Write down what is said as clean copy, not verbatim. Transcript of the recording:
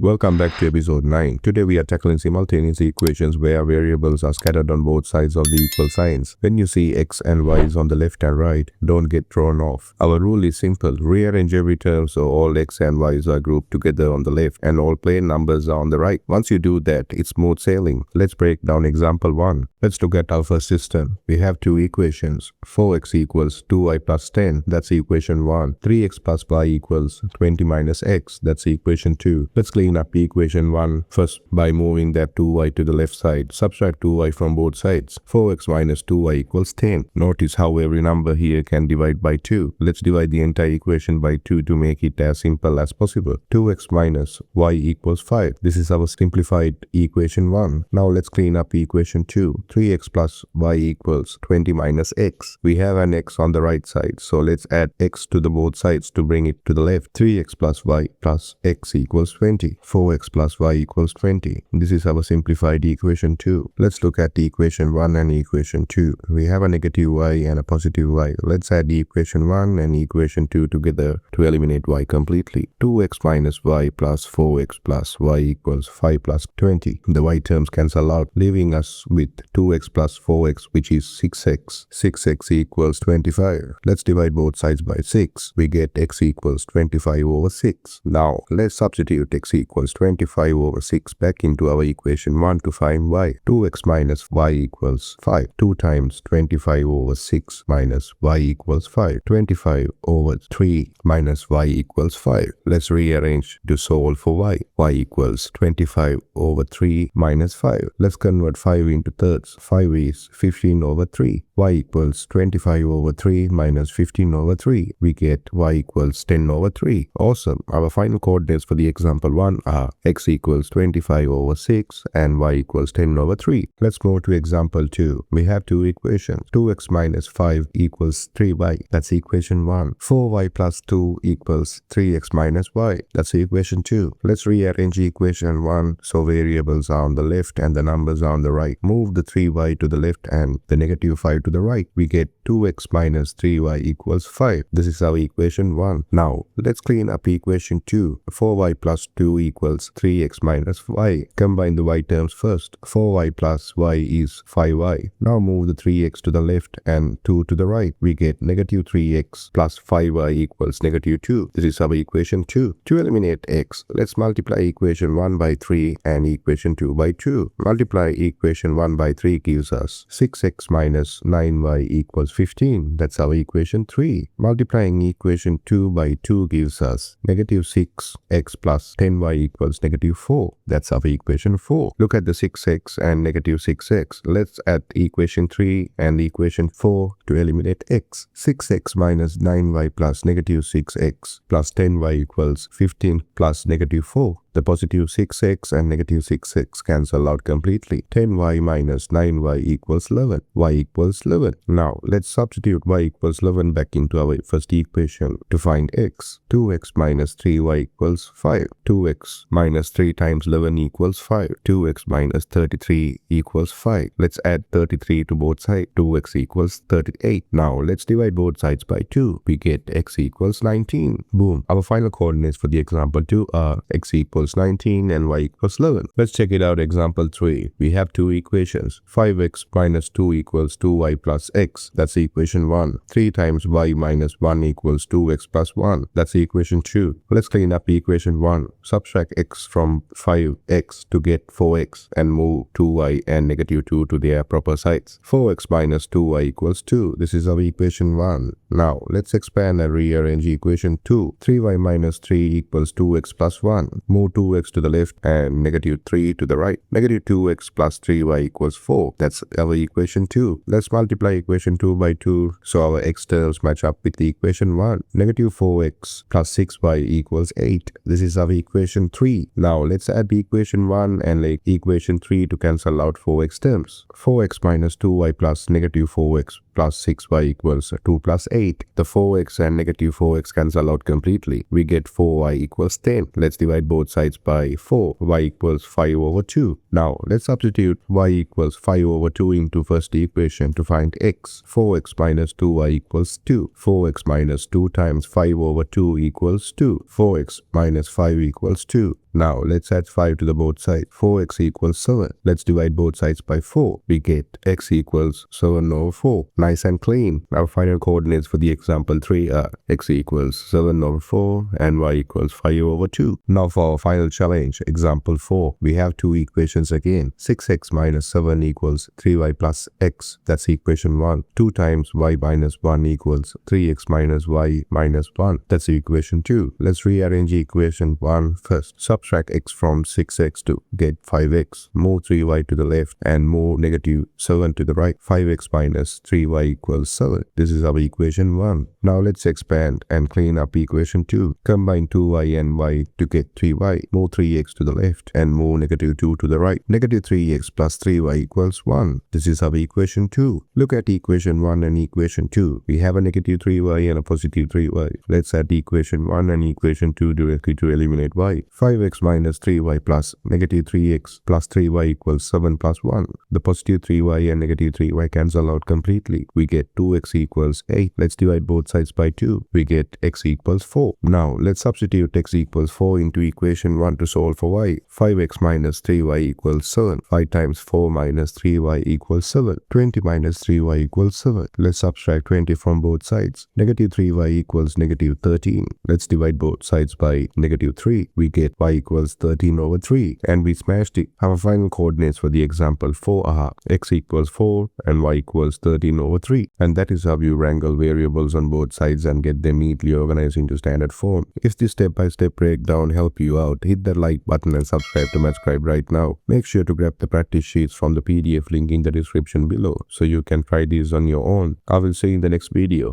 Welcome back to episode 9. Today we are tackling simultaneous equations where variables are scattered on both sides of the equal signs. When you see x and y's on the left and right, don't get thrown off. Our rule is simple. Rearrange every term so all x and y's are grouped together on the left and all plain numbers are on the right. Once you do that, it's smooth sailing. Let's break down example 1. Let's look at our first system. We have two equations. 4x equals 2y plus 10. That's equation 1. 3x plus y equals 20 minus x. That's equation 2. Let's clean up equation 1 first by moving that 2y to the left side. Subtract 2y from both sides. 4x minus 2y equals 10. Notice how every number here can divide by 2. Let's divide the entire equation by 2 to make it as simple as possible. 2x minus y equals 5. This is our simplified equation 1. Now let's clean up equation 2. 3x plus y equals 20 minus x. We have an x on the right side, so let's add x to the both sides to bring it to the left. 3x plus y plus x equals 20. 4x plus y equals 20. This is our simplified equation 2. Let's look at equation 1 and equation 2. We have a negative y and a positive y. Let's add equation 1 and equation 2 together to eliminate y completely. 2x minus y plus 4x plus y equals 5 plus 20. The y terms cancel out, leaving us with 2x plus 4x, which is 6x. 6x equals 25. Let's divide both sides by 6. We get x equals 25 over 6. Now let's substitute x equals 25 over 6 back into our equation 1 to find y. 2x minus y equals 5. 2 times 25 over 6 minus y equals 5. 25 over 3 minus y equals 5. Let's rearrange to solve for y. Y equals 25 over 3 minus 5. Let's convert 5 into thirds. 5 is 15 over 3. Y equals 25 over 3 minus 15 over 3. We get y equals 10 over 3. Awesome. Our final coordinates for the example 1 are x equals 25 over 6 and y equals 10 over 3. Let's move to example 2. We have two equations. 2x minus 5 equals 3y. That's equation 1. 4y plus 2 equals 3x minus y. That's equation 2. Let's rearrange equation 1 so variables are on the left and the numbers are on the right. Move the 3y to the left and the negative 5 to the right. We get 2x minus 3y equals 5. This is our equation 1. Now let's clean up equation 2. 4y plus 2 equals 3x minus y. Combine the y terms first. 4y plus y is 5y. Now move the 3x to the left and 2 to the right. We get negative 3x plus 5y equals negative 2. This is our equation 2. To eliminate x, let's multiply equation 1 by 3 and equation 2 by 2. Multiply equation 1 by 3 gives us 6x minus 9y equals 15. That's our equation 3. Multiplying equation 2 by 2 gives us negative 6x plus 10y equals negative 4. That's our equation 4. Look at the 6x and negative 6x. Let's add equation 3 and equation 4 to eliminate x. 6x minus 9y plus negative 6x plus 10y equals 15 plus negative 4. The positive 6x and negative 6x cancel out completely. 10y minus 9y equals 11. Y equals 11. Now let's substitute y equals 11 back into our first equation to find x. 2x minus 3y equals 5. 2x minus 3 times 11 equals 5. 2x minus 33 equals 5. Let's add 33 to both sides. 2x equals 38. Now let's divide both sides by 2. We get x equals 19. Boom. Our final coordinates for the example 2 are x equals 19 and y equals 11. Let's check it out. Example 3. We have two equations. 5x minus 2 equals 2y plus x. That's equation 1. 3 times y minus 1 equals 2x plus 1. That's equation 2. Let's clean up equation 1. Subtract x from 5x to get 4x and move 2y and negative 2 to their proper sides. 4x minus 2y equals 2. This is our equation 1. Now let's expand and rearrange equation 2. 3y minus 3 equals 2x plus 1. Move 2x to the left and negative 3 to the right. Negative 2x plus 3y equals 4. That's our equation 2. Let's multiply equation 2 by 2 so our x terms match up with the equation 1. Negative 4x plus 6y equals 8. This is our equation 3. Now let's add the equation 1 and equation 3 to cancel out 4x terms. 4x minus 2y plus negative 4x plus 6y equals 2 plus 8. The 4x and negative 4x cancel out completely. We get 4y equals 10. Let's divide both sides by 4. Y equals 5 over 2. Now let's substitute y equals 5 over 2 into first equation to find x. 4x minus 2y equals 2. 4x minus 2 times 5 over 2 equals 2. 4x minus 5 equals 2. Now let's add 5 to the both sides. 4x equals 7. Let's divide both sides by 4. We get x equals 7 over 4. Nice and clean. Our final coordinates for the example 3 are x equals 7 over 4 and y equals 5 over 2. Now for our final challenge, example 4, we have two equations again. 6x minus 7 equals 3y plus x. That's equation 1. 2 times y minus 1 equals 3x minus y minus 1. That's equation 2. Let's rearrange equation 1 first. Subtract x from 6x to get 5x. Move 3y to the left and move negative 7 to the right. 5x minus 3y equals 7. This is our equation 1. Now let's expand and clean up equation 2. Combine 2y and y to get 3y. Move 3x to the left and move negative 2 to the right. Negative 3x plus 3y equals 1. This is our equation 2. Look at equation 1 and equation 2. We have a negative 3y and a positive 3y. Let's add equation 1 and equation 2 directly to eliminate y. 5x minus 3y plus negative 3x plus 3y equals 7 plus 1. The positive 3y and negative 3y cancel out completely. We get 2x equals 8. Let's divide both sides by 2. We get x equals 4. Now let's substitute x equals 4 into equation 1 to solve for y. 5x minus 3y equals 7. 5 times 4 minus 3y equals 7. 20 minus 3y equals 7. Let's subtract 20 from both sides. Negative 3y equals negative 13. Let's divide both sides by negative 3. We get y equals 13 over 3 and we smashed it. Our final coordinates for the example 4 are x equals 4 and y equals 13 over 3. And that is how you wrangle variables on both sides and get them neatly organized into standard form. If this step-by-step breakdown helped you out, hit that like button and subscribe to my Scribe right now. Make sure to grab the practice sheets from the PDF link in the description below so you can try these on your own. I will see you in the next video.